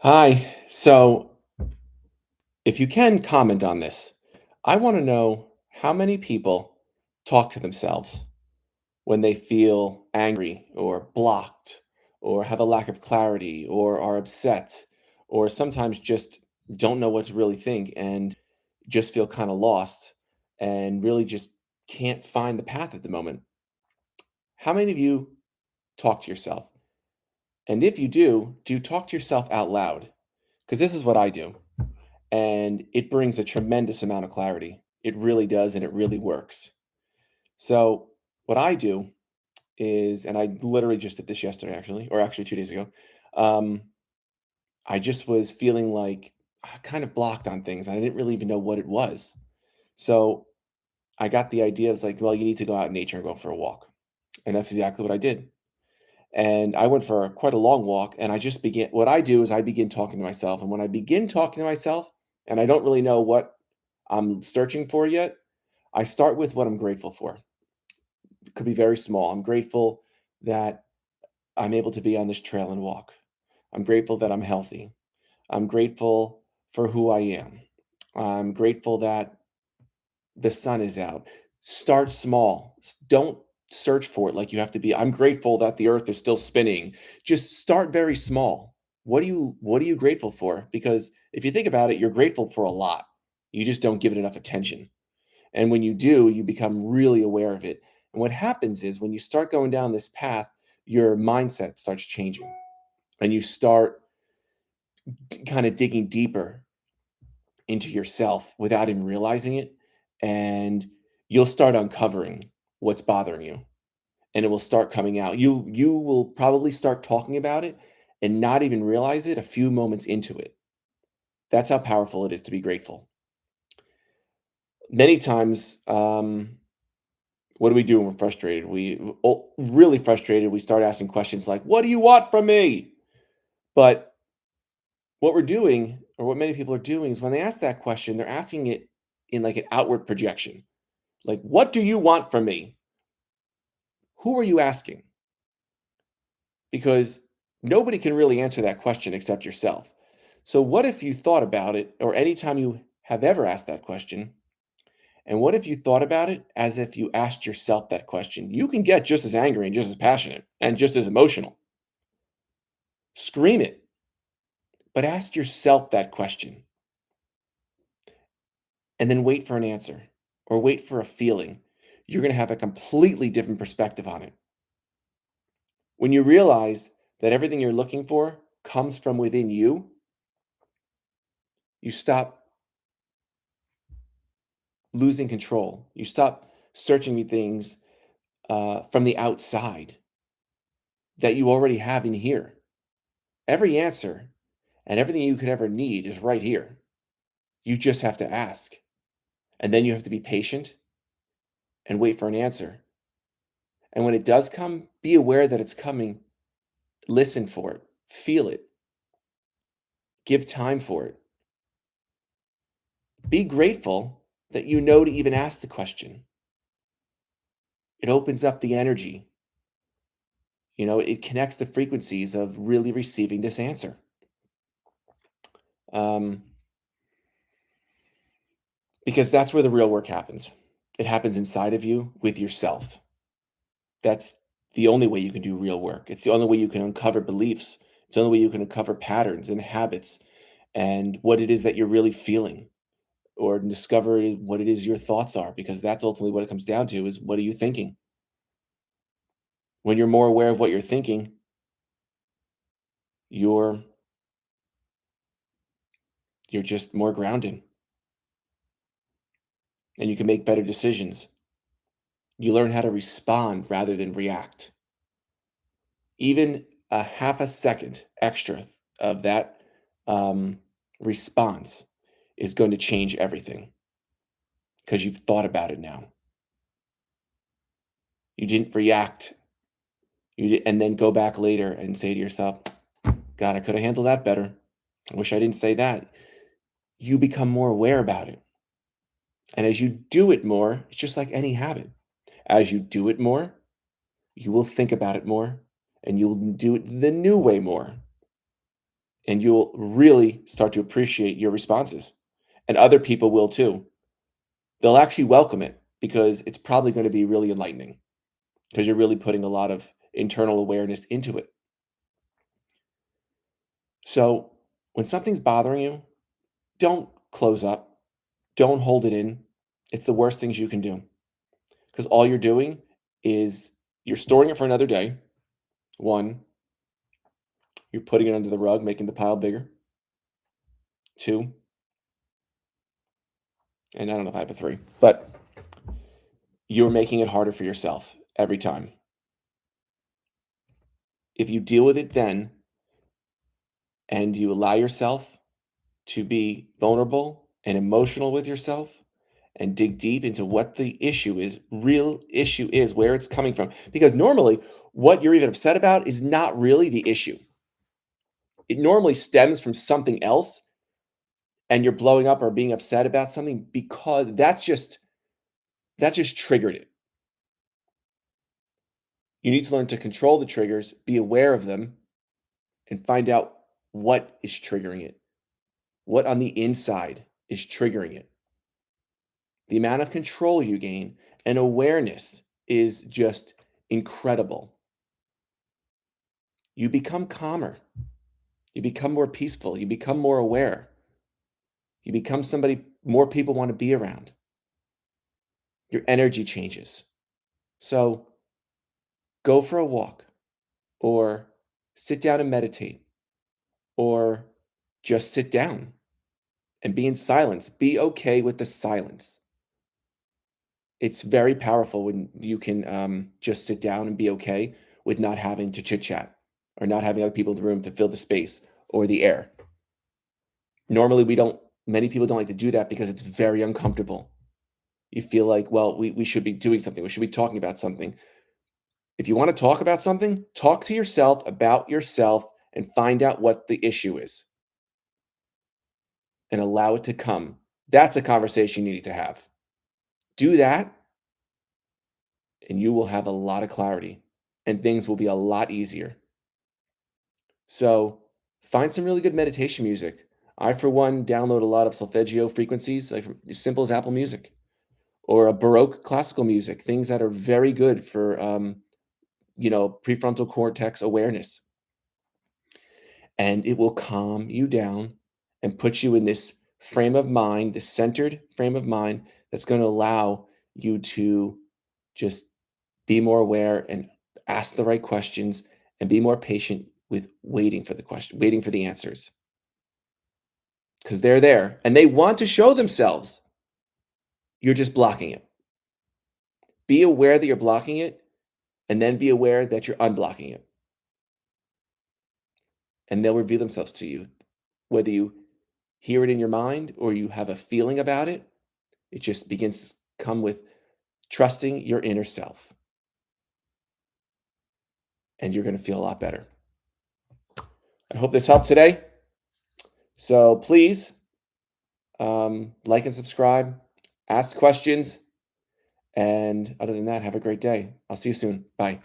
Hi. So, if you can comment on this, I want to know how many people talk to themselves when they feel angry or blocked or have a lack of clarity or are upset or sometimes just don't know what to really think and just feel kind of lost and really just can't find the path at the moment. How many of you talk to yourself? And if you do you talk to yourself out loud? Because this is what I do. And it brings a tremendous amount of clarity. It really does, and it really works. So, what I do is, and I literally just did this yesterday, actually, or actually 2 days ago. Um, I just was feeling like kind of blocked on things. And I didn't really even know what it was. So, I got the idea. I was like, well, you need to go out in nature and go for a walk. And that's exactly what I did. And I went for quite a long walk. And I just began, what I do is I begin talking to myself. And when I begin talking to myself, and I don't really know what I'm searching for yet, I start with what I'm grateful for. It could be very small. I'm grateful that I'm able to be on this trail and walk. I'm grateful that I'm healthy. I'm grateful for who I am. I'm grateful that the sun is out. Start small. Don't search for it like you have to be. I'm grateful that the earth is still spinning. Just start very small. What are you grateful for? Because if you think about it, you're grateful for a lot. You just don't give it enough attention. And when you do, you become really aware of it. And what happens is when you start going down this path, your mindset starts changing and you start kind of digging deeper into yourself without even realizing it. And you'll start uncovering what's bothering you and it will start coming out. You will probably start talking about it and not even realize it a few moments into it. That's how powerful it is to be grateful. Many times, what do we do when we're frustrated? Really frustrated. We start asking questions like, "What do you want from me?" But what we're doing, or what many people are doing, is when they ask that question, they're asking it in like an outward projection. Like, "What do you want from me?" Who are you asking? Because nobody can really answer that question except yourself. So, what if you thought about it, or anytime you have ever asked that question, and what if you thought about it as if you asked yourself that question? You can get just as angry and just as passionate and just as emotional. Scream it, but ask yourself that question and then wait for an answer or wait for a feeling. You're going to have a completely different perspective on it. When you realize that everything you're looking for comes from within you, you stop losing control. You stop searching for things from the outside that you already have in here. Every answer and everything you could ever need is right here. You just have to ask. And then you have to be patient and wait for an answer. And when it does come, be aware that it's coming. Listen for it, feel it, give time for it. Be grateful that you know to even ask the question. It opens up the energy. It connects the frequencies of really receiving this answer. Um, because that's where the real work happens. It happens inside of you with yourself. That's the only way you can do real work. It's the only way you can uncover beliefs. It's the only way you can uncover patterns and habits and what it is that you're really feeling, or discover what it is your thoughts are, because that's ultimately what it comes down to, is what are you thinking? When you're more aware of what you're thinking, you're you're just more grounded and you can make better decisions. You learn how to respond rather than react. Even a half a second extra of that response is going to change everything because you've thought about it now. You didn't react. And then go back later and say to yourself, God, I could have handled that better. I wish I didn't say that. You become more aware about it. And as you do it more, it's just like any habit. As you do it more, you will think about it more and you will do it the new way more. and you'll really start to appreciate your responses. And other people will too. They'll actually welcome it because it's probably going to be really enlightening because you're really putting a lot of internal awareness into it. So when something's bothering you, don't close up, don't hold it in. It's the worst things you can do because all you're doing is you're storing it for another day. One, you're putting it under the rug, making the pile bigger. Two, and I don't know if I have a three, but you're making it harder for yourself every time. If you deal with it then and you allow yourself to be vulnerable and emotional with yourself and dig deep into what the issue is, real issue is, where it's coming from. Because normally, what you're even upset about is not really the issue. It normally stems from something else, and you're blowing up or being upset about something because that just triggered it. You need to learn to control the triggers, be aware of them, and find out what is triggering it. What on the inside is triggering it. The amount of control you gain and awareness is just incredible. You become calmer. You become more peaceful. You become more aware. You become somebody more people want to be around. Your energy changes. So go for a walk or sit down and meditate or just sit down and be in silence. Be okay with the silence. It's very powerful when you can just sit down and be okay with not having to chit chat or not having other people in the room to fill the space or the air. Normally, many people don't like to do that because it's very uncomfortable. You feel like, well, we should be doing something. We should be talking about something. If you want to talk about something, talk to yourself about yourself and find out what the issue is and allow it to come. That's a conversation you need to have. Do that, and you will have a lot of clarity and things will be a lot easier. So find some really good meditation music. I, for one, download a lot of solfeggio frequencies, like from as simple as Apple Music or a Baroque classical music, things that are very good for, prefrontal cortex awareness. And it will calm you down and put you in this frame of mind, this centered frame of mind that's going to allow you to just be more aware and ask the right questions and be more patient with waiting for the question, waiting for the answers because they're there and they want to show themselves. You're just blocking it. Be aware that you're blocking it and then be aware that you're unblocking it. And they'll reveal themselves to you, whether you hear it in your mind or you have a feeling about it. It just begins to come with trusting your inner self, and you're going to feel a lot better. I hope this helped today. So please like and subscribe, ask questions, and other than that, have a great day. I'll see you soon. Bye.